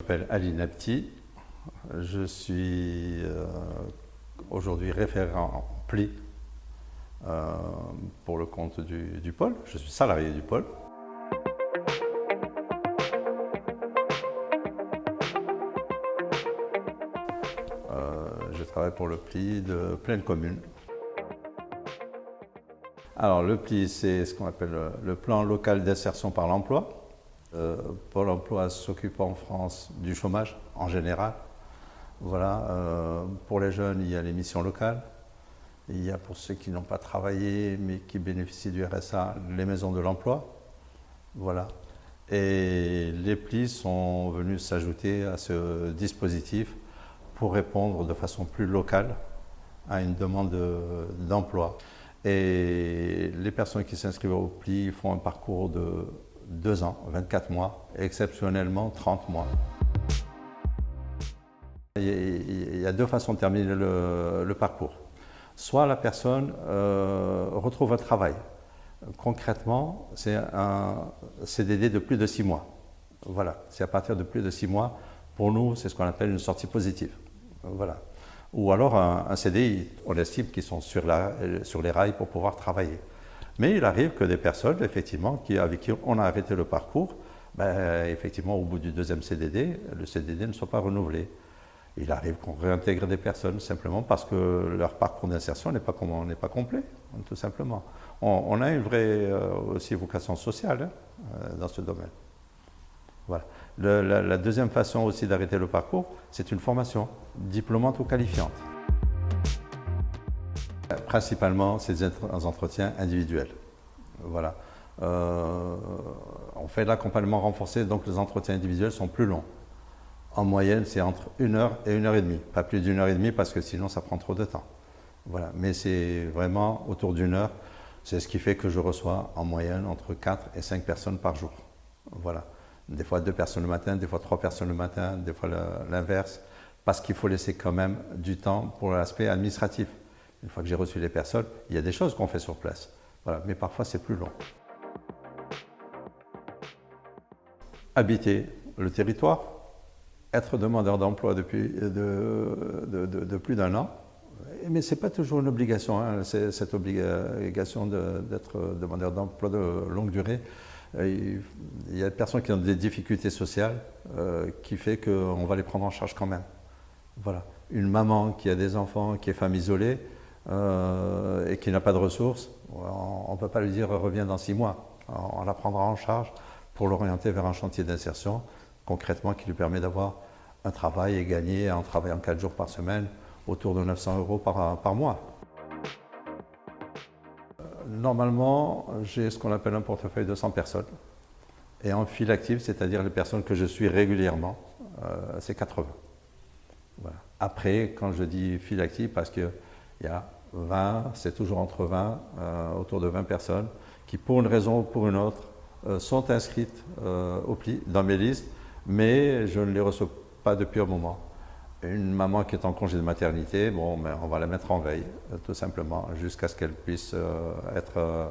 Je m'appelle Ali Napti, je suis aujourd'hui référent pli pour le compte du pôle. Je suis salarié du pôle. Je travaille pour le pli de Plaine Commune. Alors le pli, c'est ce qu'on appelle le plan local d'insertion par l'emploi. Pôle emploi s'occupe en France du chômage en général. Voilà, pour les jeunes, il y a les missions locales. Il y a pour ceux qui n'ont pas travaillé mais qui bénéficient du RSA, les maisons de l'emploi. Voilà. Et les plis sont venus s'ajouter à ce dispositif pour répondre de façon plus locale à une demande d'emploi. Et les personnes qui s'inscrivent au pli font un parcours de 2 ans, 24 mois, et exceptionnellement 30 mois. Il y a 2 façons de terminer le parcours. Soit la personne retrouve un travail. Concrètement, c'est un CDD de plus de 6 mois. Voilà, c'est à partir de plus de 6 mois. Pour nous, c'est ce qu'on appelle une sortie positive. Voilà. Ou alors un CDI, on estime qu'ils sont sur les rails pour pouvoir travailler. Mais il arrive que des personnes, effectivement, avec qui on a arrêté le parcours, effectivement, au bout du 2e CDD, le CDD ne soit pas renouvelé. Il arrive qu'on réintègre des personnes simplement parce que leur parcours d'insertion n'est pas complet, tout simplement. On a une vraie aussi vocation sociale dans ce domaine. Voilà. La 2e façon aussi d'arrêter le parcours, c'est une formation diplômante ou qualifiante. Principalement, c'est des entretiens individuels. Voilà. On fait de l'accompagnement renforcé, donc les entretiens individuels sont plus longs. En moyenne, c'est entre 1 heure et 1 heure et demie. Pas plus d'1 heure et demie parce que sinon, ça prend trop de temps. Voilà. Mais c'est vraiment autour d'1 heure. C'est ce qui fait que je reçois en moyenne entre 4 et 5 personnes par jour. Voilà. Des fois 2 personnes le matin, des fois 3 personnes le matin, des fois l'inverse. Parce qu'il faut laisser quand même du temps pour l'aspect administratif. Une fois que j'ai reçu les personnes, il y a des choses qu'on fait sur place. Voilà. Mais parfois, c'est plus long. Habiter le territoire. Être demandeur d'emploi de plus d'1 an, mais ce n'est pas toujours une obligation, hein, cette obligation d'être demandeur d'emploi de longue durée. Il y a des personnes qui ont des difficultés sociales qui fait qu'on va les prendre en charge quand même. Voilà. Une maman qui a des enfants, qui est femme isolée et qui n'a pas de ressources, on ne peut pas lui dire reviens dans 6 mois. On la prendra en charge pour l'orienter vers un chantier d'insertion concrètement qui lui permet d'avoir un travail et gagner en travaillant 4 jours par semaine autour de 900 € par mois. Normalement, j'ai ce qu'on appelle un portefeuille de 100 personnes. Et en file active, c'est-à-dire les personnes que je suis régulièrement, c'est 80. Voilà. Après, quand je dis file active, parce qu'il y a 20, c'est toujours entre 20, autour de 20 personnes, qui pour une raison ou pour une autre, sont inscrites au pli dans mes listes, mais je ne les reçois pas depuis un moment. Une maman qui est en congé de maternité, bon, on va la mettre en veille, tout simplement, jusqu'à ce qu'elle puisse être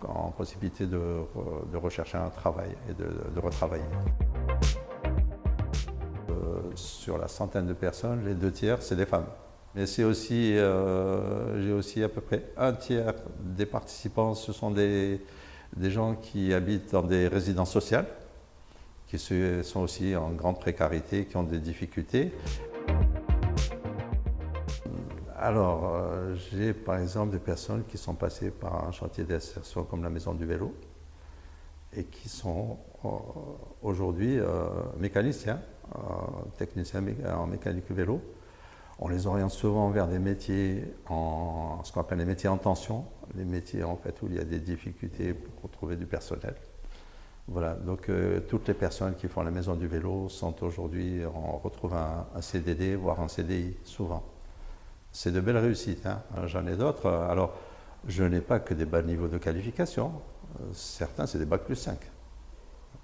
en possibilité de rechercher un travail et de retravailler. Sur la centaine de personnes, les 2 tiers, c'est des femmes. Mais c'est aussi, j'ai aussi à peu près 1 tiers des participants, ce sont des gens qui habitent dans des résidences sociales, qui sont aussi en grande précarité, qui ont des difficultés. Alors, j'ai par exemple des personnes qui sont passées par un chantier d'insertion comme la Maison du Vélo et qui sont aujourd'hui mécaniciens, techniciens en mécanique vélo. On les oriente souvent vers des métiers, ce qu'on appelle les métiers en tension, les métiers en fait où il y a des difficultés pour trouver du personnel. Voilà, donc toutes les personnes qui font la Maison du Vélo sont aujourd'hui, on retrouve un CDD, voire un CDI, souvent. C'est de belles réussites, hein. J'en ai d'autres. Alors, je n'ai pas que des bas niveaux de qualification. Certains, c'est des bac plus 5.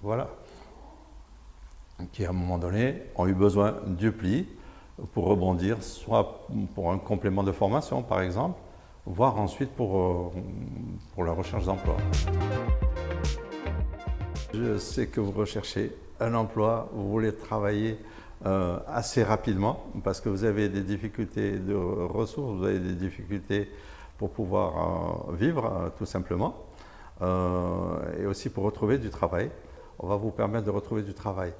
Voilà. Qui, à un moment donné, ont eu besoin du pli pour rebondir, soit pour un complément de formation, par exemple, voire ensuite pour la recherche d'emploi. Je sais que vous recherchez un emploi, vous voulez travailler assez rapidement parce que vous avez des difficultés de ressources, vous avez des difficultés pour pouvoir vivre tout simplement et aussi pour retrouver du travail. On va vous permettre de retrouver du travail.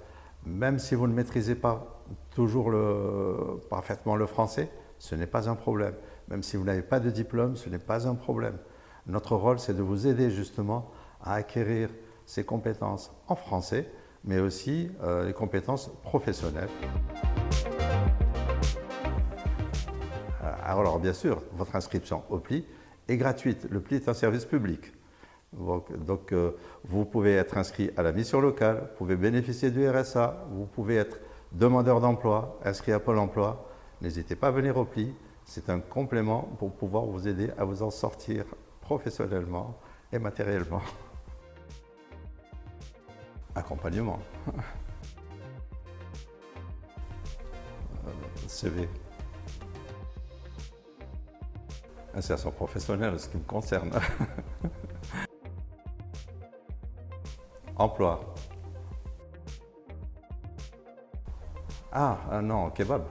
Même si vous ne maîtrisez pas toujours parfaitement le français, ce n'est pas un problème. Même si vous n'avez pas de diplôme, ce n'est pas un problème. Notre rôle, c'est de vous aider justement à acquérir ces compétences en français, mais aussi les compétences professionnelles. Alors bien sûr, votre inscription au PLI est gratuite. Le PLI est un service public. Donc vous pouvez être inscrit à la mission locale, vous pouvez bénéficier du RSA, vous pouvez être demandeur d'emploi, inscrit à Pôle emploi. N'hésitez pas à venir au PLI, c'est un complément pour pouvoir vous aider à vous en sortir professionnellement et matériellement. Accompagnement. CV. Insertion professionnelle, ce qui me concerne. Emploi. Ah non, kebab.